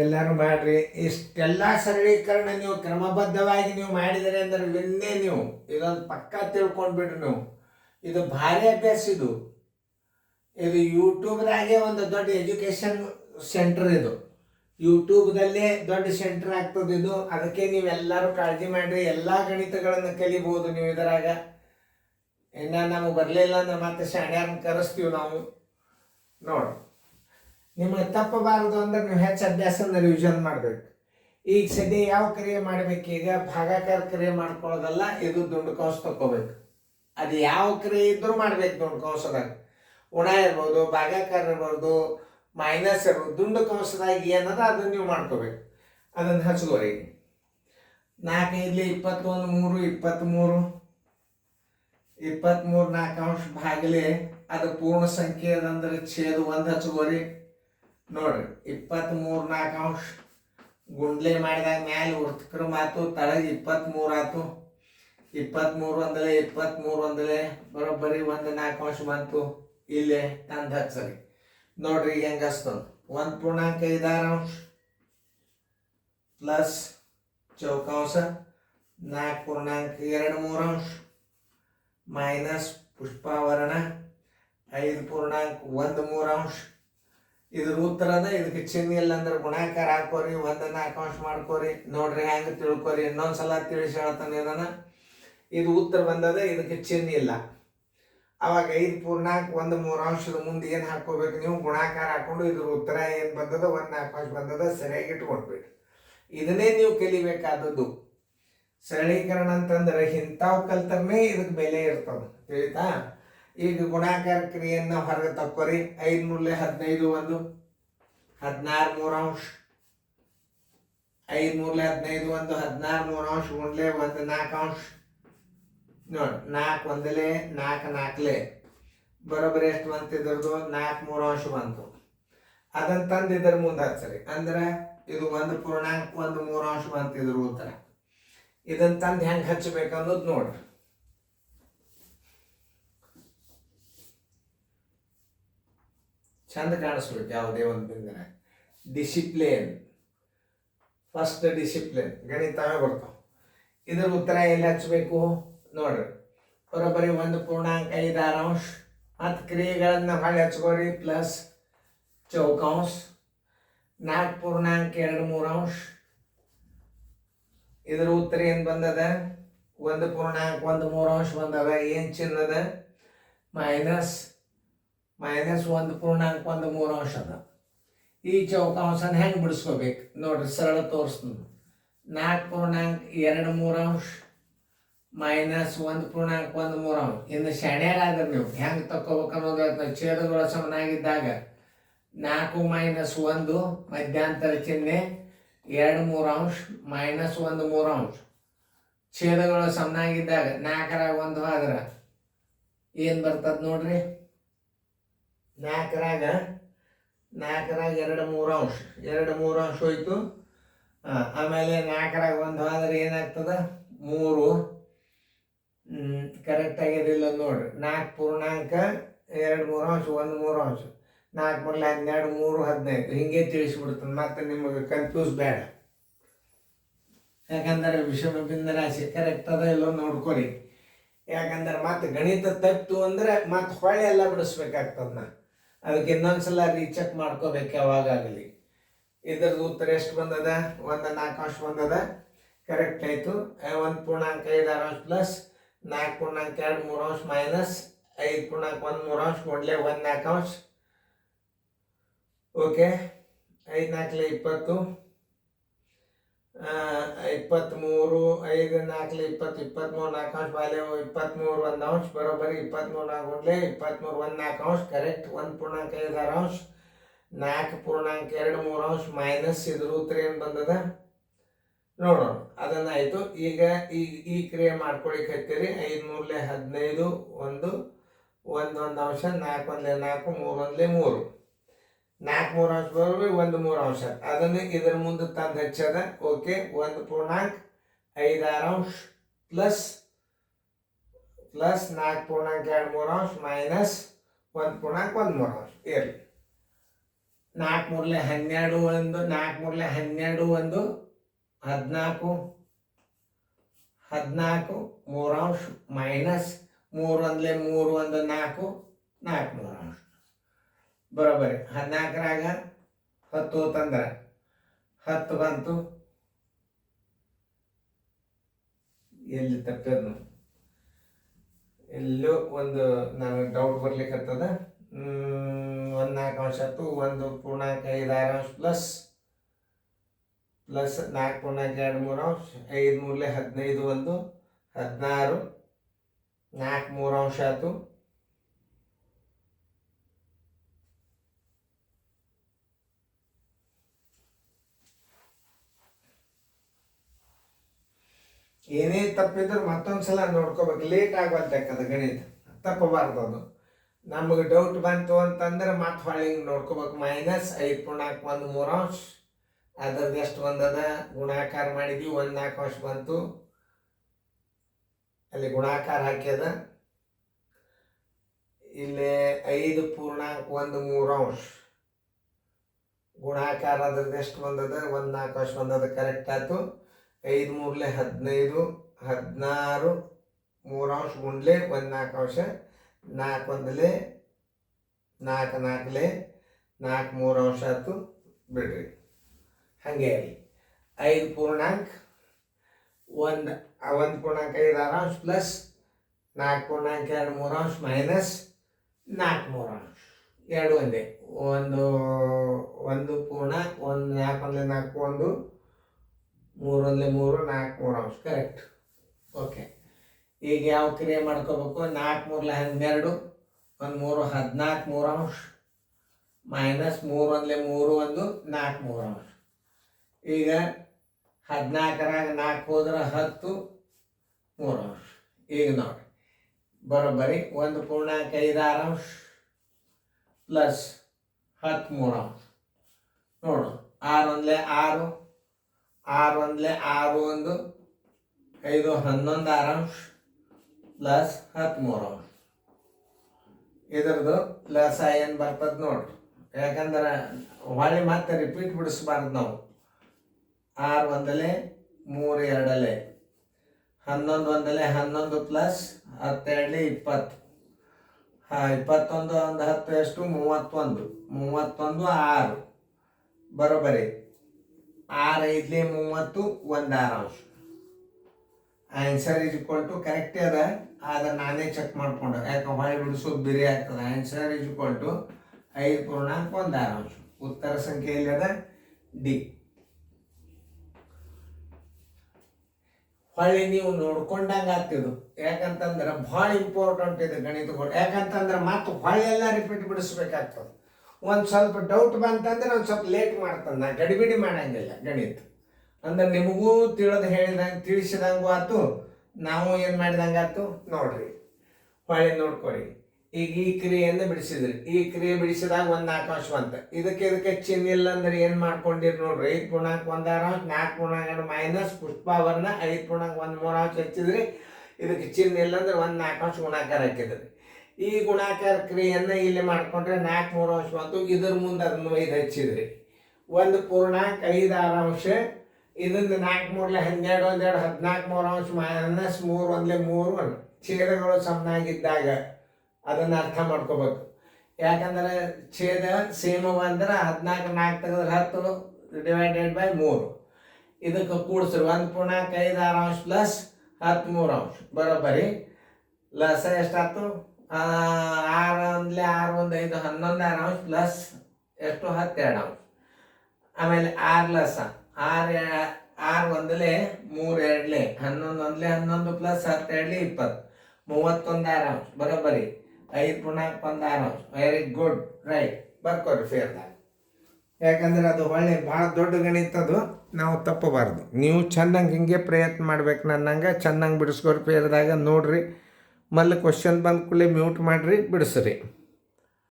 ಎಲ್ಲರೂ ಮಾಡ್ರಿ. ಇಷ್ಟೆಲ್ಲ ಸರಳೀಕರಣ ನೀವು ಕ್ರಮಬದ್ಧವಾಗಿ ನೀವು ಮಾಡಿದರೆ ಅಂದರೆ ನಿನ್ನೆ ನೀವು ಇದೊಂದು ಪಕ್ಕ ತಿಳ್ಕೊಂಡ್ಬಿಡ್ರಿ ನೀವು. ಇದು ಭಾರಿ ಅಭ್ಯಾಸ. ಇದು ಯೂಟ್ಯೂಬ್ದಾಗೆ ಒಂದು ದೊಡ್ಡ ಎಜುಕೇಶನ್ ಸೆಂಟರ್. ಇದು ಯೂಟ್ಯೂಬ್ದಲ್ಲೇ ದೊಡ್ಡ ಸೆಂಟರ್ ಆಗ್ತದೆ ಇದು. ಅದಕ್ಕೆ ನೀವೆಲ್ಲರೂ ಕಾಳಜಿ ಮಾಡಿರಿ. ಎಲ್ಲ ಗಣಿತಗಳನ್ನು ಕಲಿಬೋದು ನೀವು ಇದರಾಗ. ಇನ್ನು ನಮಗೆ ಬರಲಿಲ್ಲ ಅಂದ್ರೆ ಮತ್ತೆ ಶಾಣ್ಯಾರನ್ನ ಕರೆಸ್ತೀವಿ ನಾವು. ನೋಡಿ, ನಿಮಗೆ ತಪ್ಪಬಾರದು ಅಂದ್ರೆ ನೀವು ಹೆಚ್ಚು ಅಭ್ಯಾಸನ ರಿವಿಷನ್ ಮಾಡಬೇಕು. ಈಗ ಸದ್ಯ ಯಾವ ಕ್ರಿಯೆ ಮಾಡಬೇಕು? ಈಗ ಭಾಗಾಕಾರ ಕ್ರಿಯೆ ಮಾಡ್ಕೊಳ್ಳೋದಲ್ಲ, ಇದು ದುಂಡು ಕೌಂಸ ತಗೋಬೇಕು. ಅದು ಯಾವ ಕ್ರಿಯೆ ಇದ್ರೂ ಮಾಡ್ಬೇಕು. ದುಂಡು ಕೌಂಸದಾಗ ಉಣ ಇರ್ಬೋದು, ಭಾಗಾಕಾರ ಇರ್ಬೋದು, ಮೈನಸ್ ಇರ್ಬೋದು. ದುಂಡು ಕೌಂಸದಾಗ ಏನದ ಅದನ್ನು ನೀವು ಮಾಡ್ಕೋಬೇಕು. ಅದನ್ನು ಹಚ್ಕೋರಿ. 4 5 21 3 23 23 4 ಅಂಶ ಭಾಗಲಿ ಅದು ಪೂರ್ಣ ಸಂಖ್ಯೆ ಅದಂದ್ರೆ ಛೇದ 1 ಹಚ್ಕೋರಿ. ನೋಡ್ರಿ, 23 4 ಅಂಶ ಗುಂಡ್ಲೆ ಮಾಡಿದಾಗ ಮ್ಯಾಲೆ ವೃತ್ತಕ್ರಮ ಆತು, ತಳಗೆ 23 ಆತು. 23 ಒಂದಲೆ 23 ಒಂದಲೆ ಬರೋಬ್ಬರಿ 1 4 ಅಂಶ ಬಂತು. ಇಲ್ಲೇ ತಂದು ಹಚ್ಚರಿ. ನೋಡ್ರಿ ಈಗ ಹೆಂಗೆ ಹಚ್ತದ. 1.56 ಅಂಶ ಪ್ಲಸ್ ಚೌಕಾಂಶ 4.23 ಅಂಶ ಮೈನಸ್ ಪುಷ್ಪಾವರಣ 5.13 ಅಂಶ. ಇದ್ರ ಉತ್ತರದ ಇದಕ್ಕೆ ಚಿಹ್ನೆ ಇಲ್ಲ ಅಂದ್ರೆ ಗುಣಾಕಾರ ಹಾಕೋರಿ, 1 4 ಅಂಶ ಮಾಡ್ಕೋರಿ. ನೋಡ್ರಿ ಹೆಂಗೆ ತಿಳ್ಕೊರಿ. ಇನ್ನೊಂದ್ಸಲ ತಿಳಿಸಿ ಹೇಳ್ತಾನೆ ಇದನ್ನ. ಇದು ಉತ್ತರ ಬಂದದ, ಇದಕ್ಕೆ ಚಿಹ್ನೆ ಇಲ್ಲ. ಅವಾಗ 5.13 ಅಂಶದ ಮುಂದೆ ಏನು ಹಾಕೋಬೇಕು ನೀವು? ಗುಣಾಕಾರ ಹಾಕೊಂಡು ಇದ್ರ ಉತ್ತರ ಏನು ಬಂದದ 1 4 ಅಂಶ ಬಂದದ ಸರಿಯಾಗಿ ಇಟ್ಕೊಡ್ಬೇಡಿ. ಇದನ್ನೇ ನೀವು ಕಲಿಬೇಕಾದದ್ದು. ಸರಳೀಕರಣ ಅಂತಂದ್ರೆ ಇಂಥವು ಕಲ್ತರೇ ಇದಕ್ಕೆ ಬೆಲೆ ಇರ್ತದೆ, ತಿಳಿತಾ? ಈಗ ಗುಣಾಕಾರ ಕ್ರಿಯೆಯನ್ನು ಹೊರಗೆ ತಕ್ಕೋರಿ. 5 ಮೂರಲೆ 15 1 16 3 ಅಂಶ. 5 ಮೂರಲೆ 15 1 16 3 ಅಂಶ ಗುಂಡ್ಲೆ 1 4 ಅಂಶ. ನೋಡಿ, 4 ಒಂದಲೆ 4 4ಲೆ ಬರೋಬ್ಬರಿ ಎಷ್ಟು ಬಂತು? ಇದ್ರದ್ದು 4 3 ಅಂಶ ಬಂತು. ಅದನ್ನು ತಂದು ಇದ್ರ ಮುಂದೆ ಹಚ್ಚರಿ. ಅಂದ್ರೆ ಇದು 1.13 ಅಂಶ ಬಂತು ಇದ್ರ ಉತ್ತರ. ಇದನ್ನು ತಂದು ಹೆಂಗೆ ಹಚ್ಚಬೇಕನ್ನೋದು ನೋಡ್ರಿ. ಚಂದ ಕಾಣಿಸ್ಬೇಕು ಯಾವುದೇ ಒಂದು ಬಿಂದಿನ. ಡಿಸಿಪ್ಲಿನ್, ಫಸ್ಟ್ ಡಿಸಿಪ್ಲಿನ್ ಗಣಿತವೇ ಬರ್ತಾವ. ಇದ್ರ ಉತ್ತರ ಎಲ್ಲಿ ಹಚ್ಚಬೇಕು ನೋಡ್ರಿ. ಬರೋಬ್ಬರಿ 1.56 ಅಂಶ. ಮತ್ತು ಕ್ರಿಯೆಗಳನ್ನು ಹೊಳ್ಳಿ ಹಚ್ಕೋರಿ. ಪ್ಲಸ್ ಚೌಕಾಂಶ 4.23 ಅಂಶ. ಇದರ ಉತ್ತರ ಏನು ಬಂದದ? 1.13 ಅಂಶ ಬಂದದ. ಏನು ಚಿನ್ನದ? ಮೈನಸ್ 1.13 ಅಂಶ ಅದ. ಈ ಚೌಕಾಂಶನ ಹೆಂಗೆ ಬಿಡಿಸ್ಕೋಬೇಕು ನೋಡ್ರಿ, ಸರಳ ತೋರಿಸ್ತೀನಿ. 4.23 ಅಂಶ ಮೈನಸ್ 1.13 ಅಂಶ. ಇನ್ನು ಶಾಣ್ಯಾರಾದ್ರೆ ನೀವು ಹೆಂಗೆ ತಕ್ಕೋಬೇಕು ಅನ್ನೋದು ಛೇದಗಳ ಸಮನಾಗಿದ್ದಾಗ 4 ಮೈನಸ್ 1 ಮಧ್ಯಾಂತರ ಚಿಹ್ನೆ 2 3 ಅಂಶ ಮೈನಸ್ 1 3 ಅಂಶ. ಛೇದಗಳು ಸಮನಾಗಿದ್ದಾಗ 4ರಾಗ 1 ಆದ್ರೆ ಏನು ಬರ್ತದೆ ನೋಡ್ರಿ? 4ರಾಗ 2 3 ಅಂಶ. 2 3 ಅಂಶ ಹೋಯ್ತು. ಆಮೇಲೆ 4ರಾಗ 1 ಆದ್ರೆ ಏನಾಗ್ತದೆ? 3. ಕರೆಕ್ಟ್ ಆಗಿದಿಲ್ಲ ನೋಡ್ರಿ. 4.2 3 ಅಂಶ 1 3 ಅಂಶ. 4 ಮೂರಲೆ 12 3 15 ಹಿಂಗೆ ತಿಳಿಸ್ಬಿಡ್ತಾನೆ. ಮತ್ತೆ ನಿಮಗೆ ಕನ್ಫ್ಯೂಸ್ ಬೇಡ. ಯಾಕಂದ್ರೆ ವಿಷಮ ಬಿಂದು ರಾಶಿ ಕರೆಕ್ಟ್ ಅದ ಇಲ್ಲೋ ನೋಡ್ಕೊರಿ. ಯಾಕಂದ್ರೆ ಮತ್ತೆ ಗಣಿತ ತಪ್ಪಿತು ಅಂದ್ರೆ ಮತ್ತೆ ಹೊಳೆ ಎಲ್ಲ ಬಿಡಿಸ್ಬೇಕಾಗ್ತದ. ಅದಕ್ಕೆ ಇನ್ನೊಂದ್ಸಲ ರೀಚೆಕ್ ಮಾಡ್ಕೋಬೇಕು ಯಾವಾಗಲಿ. ಇದ್ರದ್ದು ಉತ್ತರ ಎಷ್ಟು ಬಂದದ? 1 4 ಅಂಶ ಬಂದದ. ಕರೆಕ್ಟ್ ಆಯಿತು. 1.56 ಅಂಶ ಪ್ಲಸ್ 4.23 ಅಂಶ ಮೈನಸ್ 5.13 ಅಂಶ ಕೊಡ್ಲೆ 1 4 ಅಂಶ. ಓಕೆ, 5 4 20 23 5 4 20 23 4 ಅಂಶ ಬಾಲೆ 23 1 ಅಂಶ ಬರೋಬ್ಬರಿ 23 ಆಗೋಡ್ಲೆ 23 1 4 ಅಂಶ. ಕರೆಕ್ಟ್. 1.56 ಅಂಶ 4.23 ಅಂಶ ಮೈನಸ್ ಇದ್ರ ಉತ್ತರ ಏನು ಬಂದದ ನೋಡೋಣ. ಅದನ್ನಾಯಿತು. ಈಗ ಈ ಕ್ರಿಯೆ ಮಾಡ್ಕೊಳಿಕ್ಕೆ ಹತ್ತೀರಿ. 5 ಮೂರಲೆ 15 1 1 ಅಂಶ 4 1 4 3 1 3 4 3 ಅಂಶ ಬರೋಬ್ಬರಿ 1 3 ಅಂಶ. ಅದನ್ನು ಇದರ ಮುಂದೆ ತಂದು ಹಚ್ಚದ. ಓಕೆ, 1.56 ಅಂಶ ಪ್ಲಸ್ 4.23 ಅಂಶ ಮೈನಸ್ 1.13 ಅಂಶ ಇರಲಿ. 4 ಮೂರಲೆ 12 ಒಂದು 4 ಮೂರಲೆ 12 ಒಂದು 14 14 3 ಮೈನಸ್ 3 ಒಂದಲೆ 3 ಒಂದು 4 4 3 ಬರೋಬ್ಬರಿ 14ರಾಗ 10 ತಂದ್ರೆ 10 ಬಂತು. ಎಲ್ಲಿ ತಪ್ಪಿದ್ನು ಎಲ್ಲೋ ಒಂದು ನನಗೆ ಡೌಟ್ ಬರ್ಲಿಕ್ಕತ್ತದ. 1 4 ಅಂಶ ಆಯ್ತು 1 ಪೂರ್ಣಾಂಕ 5 6 ಅಂಶ ಪ್ಲಸ್ 4 ಪೂರ್ಣಾಂಕ 2 3 ಅಂಶ 5 ಮೂರಲೆ 15 ಒಂದು 16 4 3 ಅಂಶ ಆಯ್ತು. ಏನೇ ತಪ್ಪಿದ್ರು ಮತ್ತೊಂದ್ಸಲ ನೋಡ್ಕೋಬೇಕು. ಲೇಟ್ ಆಗುವಂತಕ್ಕದ ಗಣಿತ ತಪ್ಪಬಾರ್ದು. ಅದು ನಮಗೆ ಡೌಟ್ ಬಂತು ಅಂತಂದ್ರೆ ಮತ್ತೆ ಹೊಳ್ಳಿ ನೋಡ್ಕೋಬೇಕು. -5 ಪೂರ್ಣಾಂಕ 1 3 ಅಂಶ ಅದ್ರದ್ದು ಎಷ್ಟು ಬಂದದ ಗುಣಾಕಾರ ಮಾಡಿದ್ವಿ 1 4 ಅಂಶ ಬಂತು. ಅಲ್ಲಿ ಗುಣಾಕಾರ ಹಾಕ್ಯದ. ಇಲ್ಲಿ 5 ಪೂರ್ಣಾಂಕ 1 3 ಅಂಶ ಗುಣಾಕಾರ ಅದ್ರದ್ದು ಎಷ್ಟು ಬಂದದ 1 4 ಅಂಶ ಬಂದದ. ಕರೆಕ್ಟ್ ಆಯ್ತು. 5 ಮೂರಲೆ 15 16 3 ಅಂಶ ಗುಂಡ್ಲೆ 1 4 ಅಂಶ 4 ಒಂದಲೆ 4 4ಲೆ 4 3 ಅಂಶ ಆಯ್ತು. ಬಿಡ್ರಿ ಹಾಗೆ 5 ಪೂರ್ಣಾಂಕ 1 ಪೂರ್ಣಾಂಕ 5 6 ಅಂಶ ಪ್ಲಸ್ 4 ಪೂರ್ಣಾಂಕ 2 3 ಅಂಶ ಮೈನಸ್ 4 3 ಅಂಶ 2 ಒಂದೇ 1 ಪೂರ್ಣಾಂಕ 1 4 ಒಂದಲೆ 4 1 3 ಒಂದಲೆ 3 4 3 ಅಂಶ ಕರೆಕ್ಟ್. ಓಕೆ, ಈಗ ಯಾವ ಕ್ರಿಯೆ ಮಾಡ್ಕೋಬೇಕು? 4 ಮೂರಲೆ 12 1 3 14 3 ಅಂಶ ಮೈನಸ್ 3 ಒಂದಲೆ 3 1 4 3 ಅಂಶ. ಈಗ 14ರಾಗ 4 ಹೋದ್ರೆ 10 3 ಅಂಶ. ಈಗ ನೋಡಿ ಬರೋಬ್ಬರಿ 1 ಪೂರ್ಣಾಂಕ 5 6 ಅಂಶ ಪ್ಲಸ್ 10 3 ಅಂಶ. ನೋಡು 6 ಒಂದಲೆ 6 6 ಒಂದಲೆ 6 1 5 11 6 ಅಂಶ ಪ್ಲಸ್ 10 3 ಅಂಶ. ಇದರದು ಪ್ಲಸ್ ಏನು ಬರ್ತದೆ ನೋಡ್ರಿ. ಯಾಕಂದ್ರೆ ಹೊಳ್ಳಿ ಮತ್ತೆ ರಿಪೀಟ್ ಬಿಡಿಸ್ಬಾರ್ದು ನಾವು. 6 ಒಂದಲೆ 3 2 11 ಒಂದಲೆ 11 ಪ್ಲಸ್ 10 2 20 21 ಒಂದು 10 ಎಷ್ಟು 31 31 6 ಬರೋಬ್ಬರಿ 6 5 30 1 6 ಅಂಶ. ಆನ್ಸರ್ ಇಸ್ ಈಕ್ವಲ್ ಟು ಕರೆಕ್ಟೇ ಅದ. ಆದ್ರೆ ನಾನೇ ಚೆಕ್ ಮಾಡ್ಕೊಂಡೆ, ಯಾಕೆ ಹೊಳೆ ಬಿಡಿಸೋದು ಬೇರೆ ಆಗ್ತದೆ. ಆನ್ಸರ್ ಇಸ್ ಈಕ್ವಲ್ ಟು 5 ಪೂರ್ಣಾಂಕ 1 6 ಅಂಶ. ಉತ್ತರ ಸಂಖ್ಯೆ ಎಲ್ಲಿ ಅದ? ಡಿ. ಹೊಳ್ಳಿ ನೀವು ನೋಡ್ಕೊಂಡಂಗೆ ಆಗ್ತಿದ್ದು. ಯಾಕಂತಂದ್ರೆ ಭಾಳ ಇಂಪಾರ್ಟೆಂಟ್ ಇದೆ ಗಣಿತಗಳು. ಯಾಕಂತಂದ್ರೆ ಮತ್ತೆ ಹೊಳ್ಳಿ ಎಲ್ಲ ರಿಪೀಟ್ ಬಿಡಿಸ್ಬೇಕಾಗ್ತದೆ. ಒಂದು ಸ್ವಲ್ಪ ಡೌಟ್ ಬಂತಂದ್ರೆ ಒಂದು ಸ್ವಲ್ಪ ಲೇಟ್ ಮಾಡ್ತದೆ. ನಾ ಗಡಿಬಿಡಿ ಮಾಡಂಗಿಲ್ಲ ಗಣಿತ. ಅಂದ್ರೆ ನಿಮಗೂ ತಿಳಿಸಿದಂಗೂ ಆಯ್ತು, ನಾವು ಏನು ಮಾಡಿದಂಗೆ ಆಯ್ತು. ನೋಡ್ರಿ ಹೊಳ್ಳಿ ನೋಡ್ಕೊಳ್ಳಿ. ಈಗ ಈ ಕ್ರಿಯೆಯನ್ನು ಬಿಡಿಸಿದ್ರಿ. ಈ ಕ್ರಿಯೆ ಬಿಡಿಸಿದಾಗ 1 4 ಅಂಶ ಬಂತ. ಇದಕ್ಕೆ ಚಿಹ್ನೆ ಇಲ್ಲ ಅಂದ್ರೆ ಏನು ಮಾಡ್ಕೊಂಡಿರಿ ನೋಡ್ರಿ. 5 ಪೂರ್ಣಾಂಕ 1 6 ಅಂಶ 4 ಪೂರ್ಣಾಂಕ ಮೈನಸ್ ಪುಷ್ಪಾವರಣ 5 ಪೂರ್ಣಾಂಕ 1 3 ಅಂಶ ಹಚ್ಚಿದ್ರಿ. ಇದಕ್ಕೆ ಚಿಹ್ನೆ ಇಲ್ಲ ಅಂದ್ರೆ 1 4 ಅಂಶ ಗುಣಾಕಾರ ಹಾಕಿದ್ರಿ. ಈ ಗುಣಾಕಾರ ಕ್ರಿಯೆಯನ್ನು ಇಲ್ಲಿ ಮಾಡ್ಕೊಂಡ್ರೆ 4 3 ಅಂಶ ಬಂತು. ಇದ್ರ ಮುಂದೆ ಅದನ್ನು 5 ಹಚ್ಚಿದ್ರಿ. 1 ಪೂರ್ಣಾಂಕ 5 6 ಅಂಶ. ಇದನ್ನು 4 ಮೂರಲೆ 12 1 2 14 3 ಅಂಶ ಮೈನಸ್ 3 ಒಂದಲೆ 3 1. ಛೇದಗಳು ಸಮನಾಗಿದ್ದಾಗ ಅದನ್ನು ಅರ್ಥ ಮಾಡ್ಕೋಬೇಕು. ಯಾಕಂದ್ರೆ ಛೇದ ಸೇಮ್ ಅಂದ್ರೆ 14 4 ತೆಗೆದ್ರೆ 10 ಡಿವೈಡೆಡ್ ಬೈ 3. ಇದಕ್ಕೆ ಕೂಡಿಸ್ರಿ 1 ಪೂರ್ಣಾಂಕ 5 6 ಅಂಶ ಪ್ಲಸ್ 10 3 ಅಂಶ ಬರೋಬ್ಬರಿ ಲಸ ಎಷ್ಟಾಯ್ತು? 6 ಒಂದಲೆ 6 1 5 11 6 ಅಂಶ ಪ್ಲಸ್ ಎಷ್ಟು 10 2 ಅಂಶ. ಆಮೇಲೆ 6 ಲಸ 6 ಒಂದಲೆ 3 2 11 ಒಂದಲೆ 11 ಪ್ಲಸ್ 10 2 20 31 6 ಅಂಶ ಬರೋಬ್ಬರಿ 5 ಪೂರ್ಣಾಂಕ 1 6 ಅಂಶ. Very good, right. ಬರ್ಕೊಡ್ರಿ ಫೇರ್ದಾಗ. ಯಾಕಂದ್ರೆ ಅದು ಒಳ್ಳೆ ಭಾಳ ದೊಡ್ಡ ಗಣಿತದು, ನಾವು ತಪ್ಪಬಾರ್ದು. ನೀವು ಚೆನ್ನಾಗಿ ಹಿಂಗೆ ಪ್ರಯತ್ನ ಮಾಡ್ಬೇಕು. ನನ್ನಂಗೆ ಚೆನ್ನಾಗಿ ಬಿಡಿಸ್ಕೊರಿ ಫೇರ್ದಾಗ. ನೋಡ್ರಿ ಮಲ್ಲಿ ಕ್ವಶನ್ ಬಂದ ಕೂಡಲೇ ಮ್ಯೂಟ್ ಮಾಡಿರಿ, ಬಿಡಿಸ್ರಿ.